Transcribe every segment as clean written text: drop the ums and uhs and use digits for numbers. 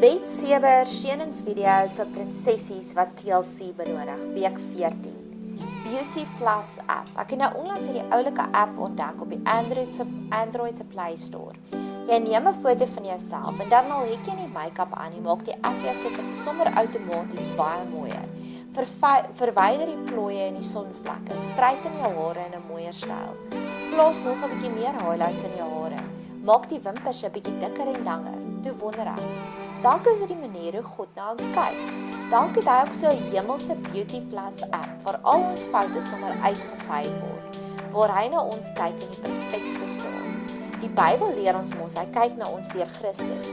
Wet 7 sjeningsvideo's vir prinsessies wat TLC benodig, week 14. Beauty Plus app. Ek het nou onlangs hierdie oulike app ontdek op die Android se Play Store. Jy neem 'n foto van jouself en dan al het jy nie make-up aan nie, maak die app jou sommer outomaties baie mooier. Verwyder die plooie en die sonvlakke, streken jou hare in 'n mooier styl. Plaas nog 'n bietjie meer highlights in jou hare. Maak die wimpers 'n bietjie dikker en langer. Toe wonder ek, dalk is dit die manier hoe God na ons kyk. Dalk het hy ook so 'n hemelse Beauty Plus app waar al ons foute sommer uitgevy word, waar hy na ons kyk in die perfekte staat. Die Bybel leer ons mos, hy kyk na ons deur Christus.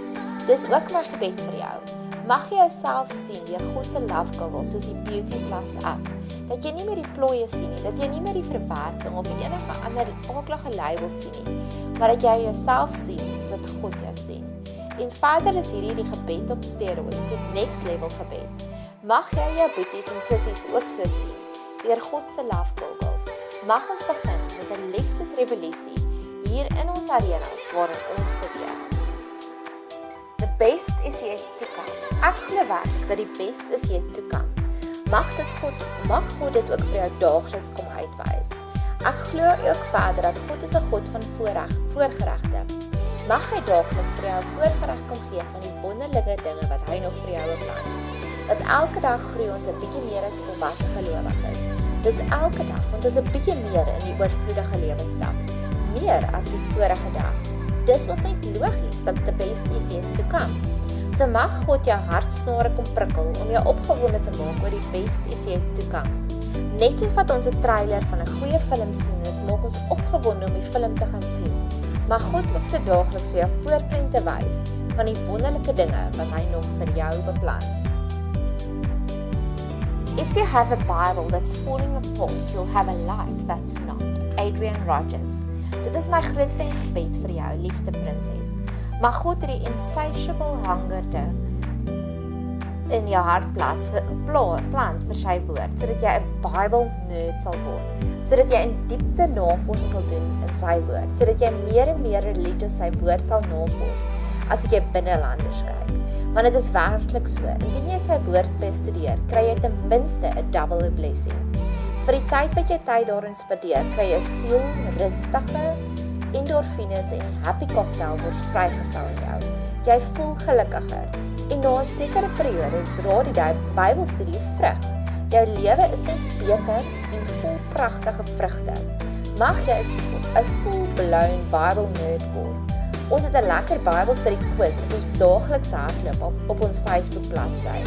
Dis ook my gebed vir jou. Mag jy jouself sien deur God se love goggles soos die Beauty Plus app. Dat jy nie meer die plooie sien nie, dat jy nie meer die verwerking of enige ander aaklige labels sien nie, maar dat jy jouself sien soos wat God jou sien. En verder is hierdie die gebed op steroids, die next level gebed. Mag jy jou boeties en sissies ook so sien, deur God se love goggles. Mag ons begin met 'n liefdesrevolusie hier in ons arenas waarin ons beweeg. The best is yet to come. Ek glo werklik dat die best is yet to come. Mag God dit ook vir jou daagliks kom uitwys. Ek glo ook verder dat God is 'n God van voorgeregte. Mag hy daagliks vir jou 'n voorgereg kom gee van die wonderlike dinge wat hy nog vir jou beplan. Dat elke dag groei ons 'n bietjie meer as volwasse gelowiges. Dis elke dag want ons 'n bietjie meer in die oorvloedige lewe stap. Meer as die vorige dag. Dis mos net logies dat the best is yet to come. So mag God jou hartsnare kom prikkel om jou opgewonde te maak oor die best is yet to come. Net soos wat ons 'n trailer van 'n goeie film sien, dit maak ons opgewonde om die film te gaan sien. Mag God ook so daagliks vir jou voorprente wys van die wonderlike dinge wat hy nog vir jou beplan. If you have a Bible that's falling apart, you'll have a life that's not. Adrian Rogers. Dit is my grootste gebed vir jou, liefste prinses. Mag God die insatiable hangerte in jou hart plant vir sy woord, sodat jy 'n Bible nerd sal word, sodat jy in diepte navorsing sal doen in sy woord, sodat jy meer en meer religies sy woord sal navors, as jy binnelanders kyk. Want dit is werklik so, indien jy sy woord bestudeer, kry jy ten minste 'n double blessing. Vir die tyd wat jy tyd daarin spandeer, kry jou siel rustige, endorfines en die happy cocktail word vrygestel in jou. Jy voel gelukkiger. En na 'n sekere periode dra die Bybelstudie vrug. Jou lewe is net beter en vol pragtige vrugte. Mag jy 'n full-blown Bible nerd word. Ons het 'n lekker Bybelstudie quiz wat ons daagliks hardloop op ons Facebook bladsy.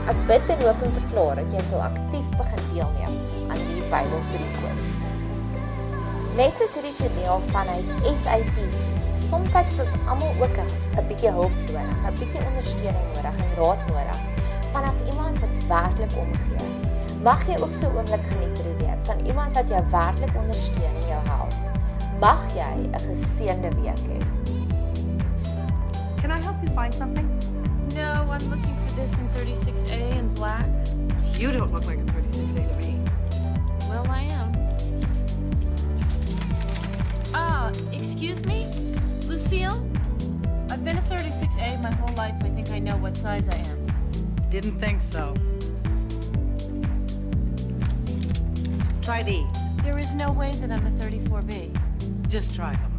Ek bid en hoop en verklaar dat jy sal aktief begin deelneem aan die Bybelstudie quiz. Net soos hierdie toneel vanuit SATC, soms het ons almal ook 'n bietjie hulp nodig, 'n bietjie ondersteuning nodig en raad nodig vanaf iemand wat werklik omgee. Mag jy ook so 'n oomblik geniet weet van iemand wat jou werklik ondersteun en jou help. Mag jy 'n geseënde week hê. Can I help you find something? No, I'm looking for this in 36A in black. You don't look like a 36A to me. Well, I am. Excuse me? Lucille? I've been a 36A my whole life. I think I know what size I am. Didn't think so. Try these. There is no way that I'm a 34B. Just try them.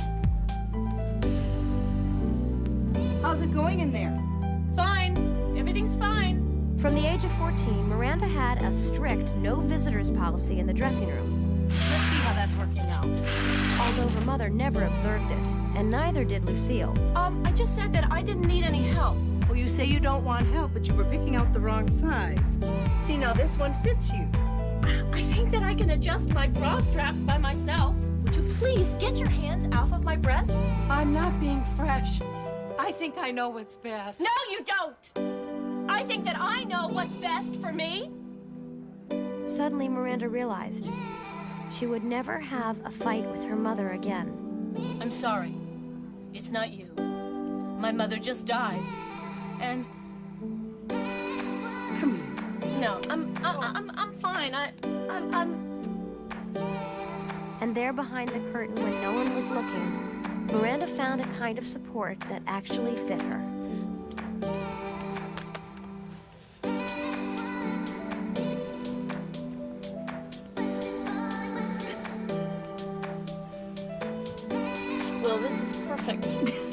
How's it going in there? Fine. Everything's fine. From the age of 14, Miranda had a strict no visitors policy in the dressing room. Let's see how that's working out. Although her mother never observed it, and neither did Lucille. I just said that I didn't need any help. Well, you say you don't want help, but you were picking out the wrong size. See, now this one fits you. I think that I can adjust my bra straps by myself. Would you please get your hands off of my breasts? I'm not being fresh. I think I know what's best. No, you don't! I think that I know what's best for me. Suddenly, Miranda realized she would never have a fight with her mother again. I'm sorry. It's not you. My mother just died. And Come here. no, I'm fine. I'm And there behind the curtain when no one was looking, Miranda found a kind of support that actually fit her. perfect.